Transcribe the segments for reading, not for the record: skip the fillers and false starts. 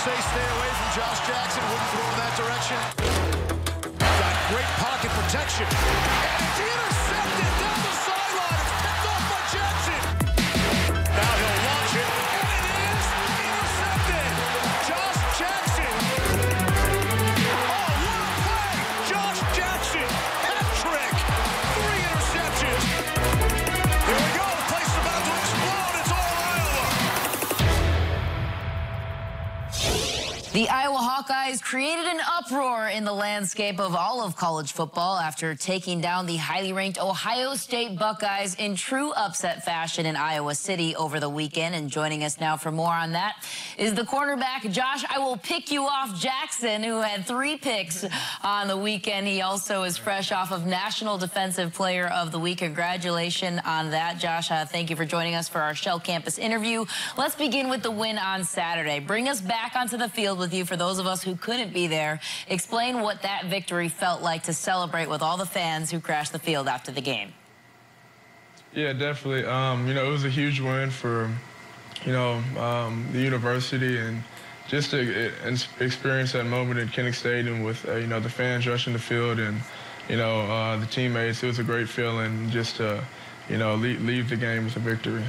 say stay away from Josh Jackson. Wouldn't throw in that direction. Got great pocket protection. And it's intercepted down the sideline. It's picked off by Jackson. Now he'll launch it. And it is intercepted. Josh Jackson. Oh, what a play. Josh Jackson. Hat trick. 3 interceptions. Here we go. The place is about to explode. It's all Iowa. The Iowa Hawkeyes created an uproar in the landscape of all of college football after taking down the highly ranked Ohio State Buckeyes in true upset fashion in Iowa City over the weekend. And joining us now for more on that is the cornerback, Josh, I will pick you off Jackson, who had 3 picks on the weekend. He also is fresh off of National Defensive Player of the Week. Congratulations on that, Josh. Thank you for joining us for our Shell Campus interview. Let's begin with the win on Saturday. Bring us back onto the field with you for those of us who couldn't be there. Explain what that victory felt like to celebrate with all the fans who crashed the field after the game. Yeah, definitely. You know, it was a huge win for, the university, and just to experience that moment at Kinnick Stadium with, the fans rushing the field and, the teammates. It was a great feeling just to, leave the game with a victory.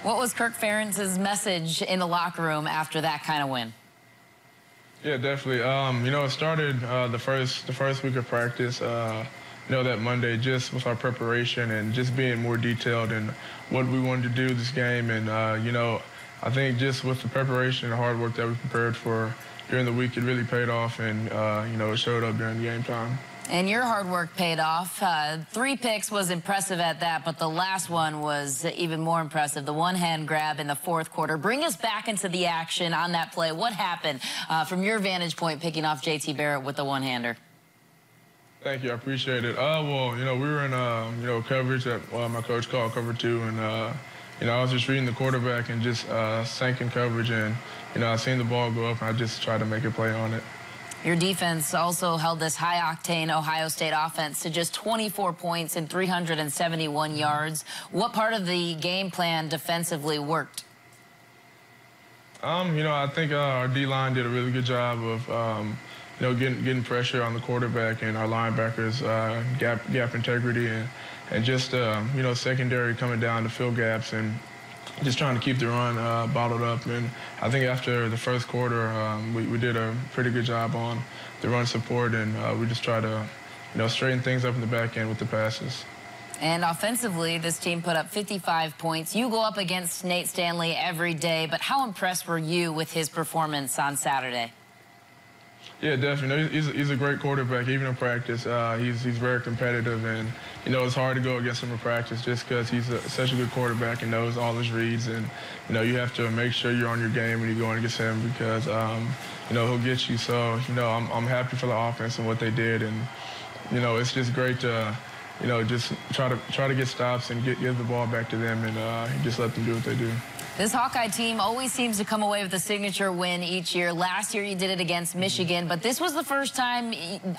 What was Kirk Ferentz's message in the locker room after that kind of win? Yeah, definitely. It started the first week of practice, that Monday, just with our preparation and just being more detailed in what we wanted to do this game. And, I think just with the preparation and hard work that we prepared for during the week, it really paid off, and, it showed up during the game time. And your hard work paid off. 3 picks was impressive at that, but the last one was even more impressive. The one-hand grab in the 4th quarter. Bring us back into the action on that play. What happened from your vantage point picking off J.T. Barrett with the one-hander? Thank you. I appreciate it. Well, we were in, coverage that my coach called cover 2, and, I was just reading the quarterback and just sank in coverage, and, I seen the ball go up, and I just tried to make a play on it. Your defense also held this high-octane Ohio State offense to just 24 points and 371 yards. What part of the game plan defensively worked? I think our D-line did a really good job of, getting pressure on the quarterback, and our linebackers, gap integrity, and just, secondary coming down to fill gaps and just trying to keep the run bottled up. And I think after the first quarter, we did a pretty good job on the run support, and we just tried to, straighten things up in the back end with the passes. And offensively, this team put up 55 points. You go up against Nate Stanley every day, but how impressed were you with his performance on Saturday? Yeah, definitely. He's a great quarterback, even in practice. He's very competitive, and, it's hard to go against him in practice just because he's such a good quarterback and knows all his reads. And, you have to make sure you're on your game when you go against him because, he'll get you. So, I'm happy for the offense and what they did. And, it's just great to, just try to get stops and give the ball back to them and just let them do what they do. This Hawkeye team always seems to come away with a signature win each year. Last year you did it against Michigan, but this was the first time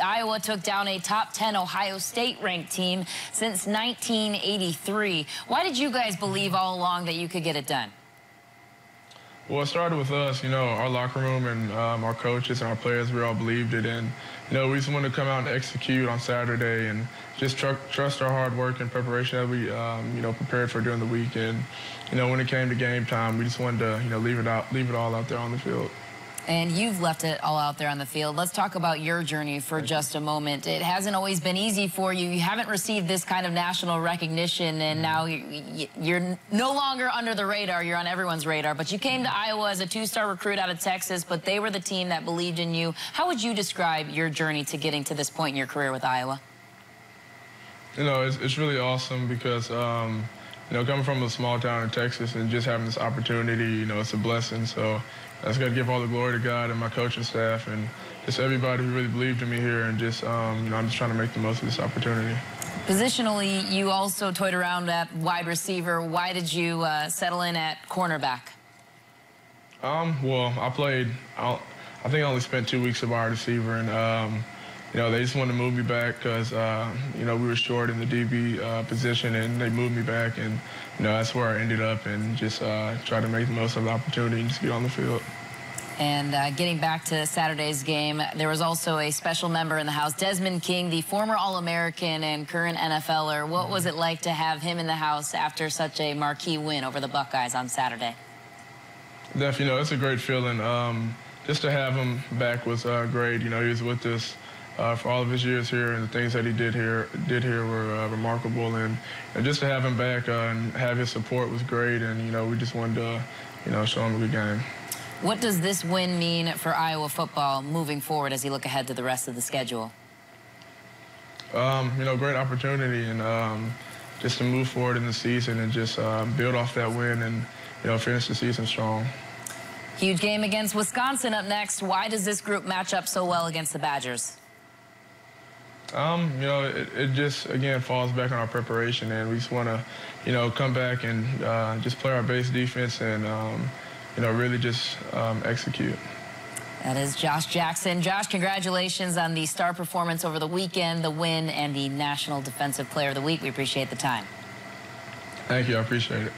Iowa took down a top 10 Ohio State ranked team since 1983. Why did you guys believe all along that you could get it done? Well, it started with us, our locker room and our coaches and our players. We all believed it, and we just wanted to come out and execute on Saturday and just trust our hard work and preparation that we prepared for during the week. And when it came to game time, we just wanted to leave it all out there on the field. And you've left it all out there on the field. Let's talk about your journey for just a moment. It hasn't always been easy for you. You haven't received this kind of national recognition, and now you're no longer under the radar. You're on everyone's radar. But you came to Iowa as a 2-star recruit out of Texas, but they were the team that believed in you. How would you describe your journey to getting to this point in your career with Iowa? It's really awesome because, coming from a small town in Texas and just having this opportunity, it's a blessing. So I just got to give all the glory to God and my coaching staff and just everybody who really believed in me here. And just, I'm just trying to make the most of this opportunity. Positionally, you also toyed around at wide receiver. Why did you settle in at cornerback? Well, I think I only spent 2 weeks at wide receiver, and they just wanted to move me back because we were short in the DB position, and they moved me back, and that's where I ended up, and just try to make the most of the opportunity and just get on the field. And getting back to Saturday's game, there was also a special member in the house, Desmond King, the former All-American and current NFLer. What was it like to have him in the house after such a marquee win over the Buckeyes on Saturday? Definitely, it's a great feeling. Just to have him back was great. He was with us for all of his years here, and the things that he did here were remarkable. And just to have him back and have his support was great. And we just wanted to show him a good game. What does this win mean for Iowa football moving forward as you look ahead to the rest of the schedule? Great opportunity, and just to move forward in the season and just build off that win and finish the season strong. Huge game against Wisconsin up next. Why does this group match up so well against the Badgers? It just, again, falls back on our preparation, and we just want to, come back and just play our base defense and, really just execute. That is Josh Jackson. Josh, congratulations on the star performance over the weekend, the win, and the National Defensive Player of the Week. We appreciate the time. Thank you. I appreciate it.